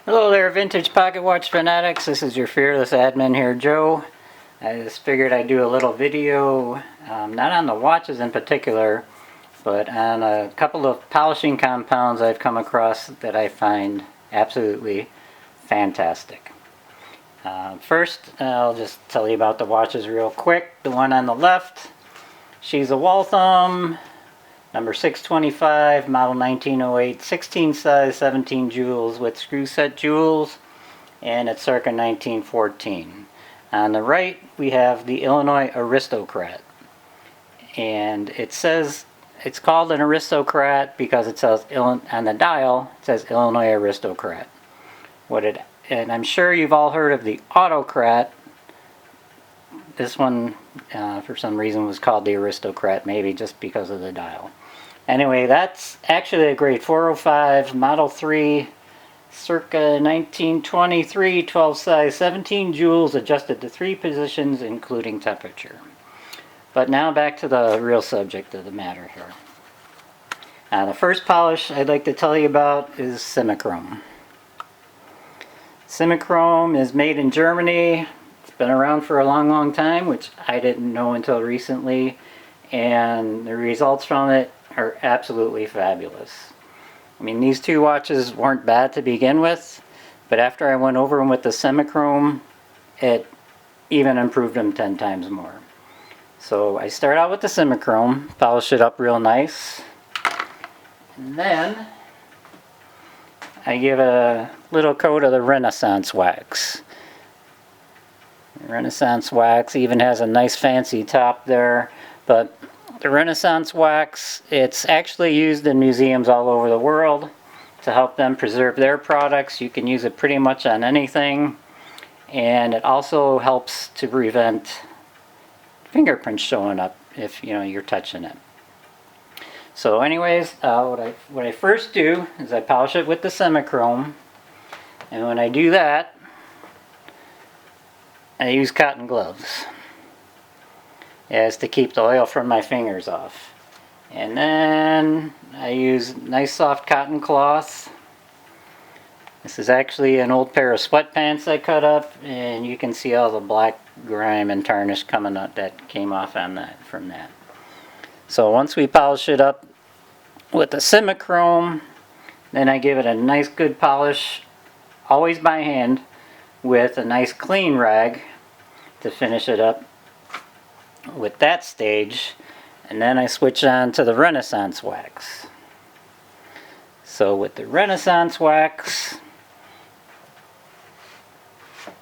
Hello there, Vintage Pocket Watch Fanatics. This is your fearless admin here, Joe. I just figured I'd do a little video, not on the watches in particular, but on a couple of polishing compounds I've come across that I find absolutely fantastic. First, I'll just tell you about the watches real quick. The one on the left, she's a Waltham, number 625, model 1908, 16 size, 17 jewels with screw set jewels, and it's circa 1914. On the right, we have the Illinois Aristocrat. And it says, it's called an Aristocrat because it says, on the dial, it says Illinois Aristocrat. And I'm sure you've all heard of the Autocrat. This one, for some reason, was called the Aristocrat, maybe just because of the dial. Anyway, that's actually a grade 405, Model 3, circa 1923, 12 size, 17 jewels, adjusted to 3 positions, including temperature. But now back to the real subject of the matter here. The first polish I'd like to tell you about is Simichrome. Simichrome is made in Germany. It's been around for a long time, which I didn't know until recently, and the results from it are absolutely fabulous. I mean, these two watches weren't bad to begin with, but after I went over them with the Simichrome, it even improved them 10 times more. So I start out with the Simichrome, polish it up real nice, and then I give a little coat of the Renaissance wax. Renaissance wax even has a nice fancy top there, but the Renaissance wax, it's actually used in museums all over the world to help them preserve their products. You can use it pretty much on anything, and it also helps to prevent fingerprints showing up if you're touching it. So anyways, what I first do is I polish it with the Simichrome, and when I do that, I use cotton gloves as to keep the oil from my fingers off. And then I use nice soft cotton cloth. This is actually an old pair of sweatpants I cut up, and you can see all the black grime and tarnish coming up that came off on that from that. So once we polish it up with the Simichrome, then I give it a nice good polish, always by hand, with a nice clean rag to finish it up with that stage, and then I switch on to the Renaissance wax. So with the Renaissance wax,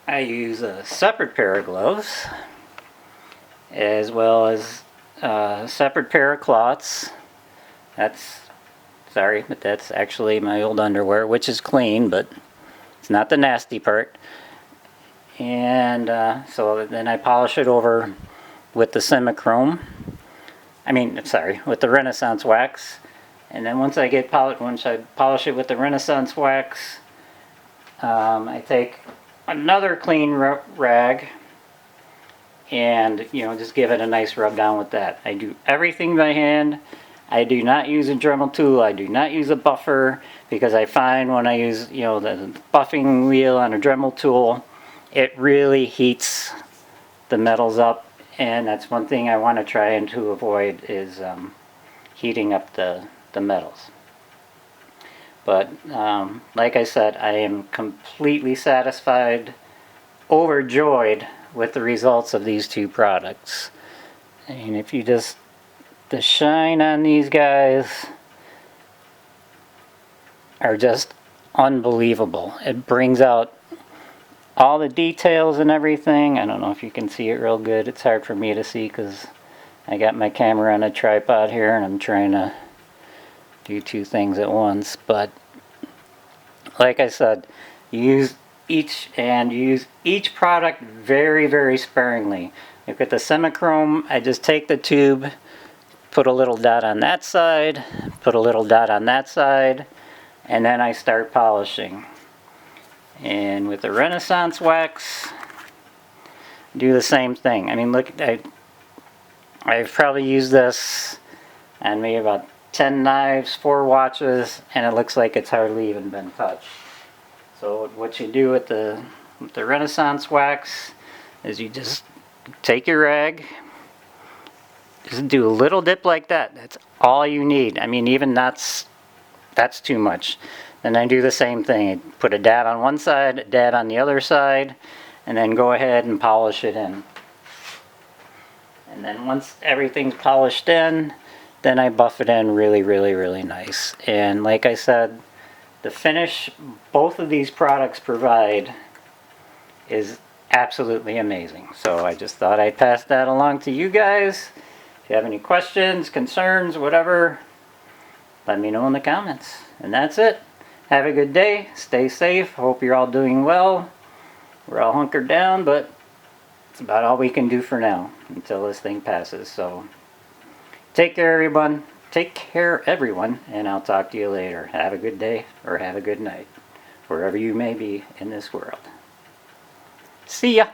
I use a separate pair of gloves, as well as a separate pair of cloths. That's actually my old underwear, which is clean, but it's not the nasty part. And so then I polish it over with the Simichrome. With the Renaissance wax. And then once I polish it with the Renaissance wax, I take another clean rag and just give it a nice rub down with that. I do everything by hand. I do not use a Dremel tool. I do not use a buffer, because I find when I use the buffing wheel on a Dremel tool, it really heats the metals up, and that's one thing I want to try and to avoid is heating up the metals. But like I said, I am completely satisfied, overjoyed with the results of these two products. And if you the shine on these guys are just unbelievable. It brings out all the details and everything. I don't know if you can see it real good. It's hard for me to see because I got my camera on a tripod here and I'm trying to do two things at once. But like I said, use each product very, very sparingly. Look at the Simichrome. I just take the tube, put a little dot on that side, put a little dot on that side, and then I start polishing. And with the Renaissance wax, do the same thing. I mean, look, I've probably used this on maybe about 10 knives, 4 watches, and it looks like it's hardly even been touched. So what you do with the Renaissance wax is you just take your rag, just do a little dip like that. That's all you need. I mean, even that's too much. And then do the same thing. Put a dab on one side, a dab on the other side, and then go ahead and polish it in. And then once everything's polished in, then I buff it in really, really, really nice. And like I said, the finish both of these products provide is absolutely amazing. So I just thought I'd pass that along to you guys. If you have any questions, concerns, whatever, let me know in the comments. And that's it. Have a good day. Stay safe. Hope you're all doing well. We're all hunkered down, but it's about all we can do for now until this thing passes. So take care, everyone. Take care, everyone, and I'll talk to you later. Have a good day or have a good night, wherever you may be in this world. See ya.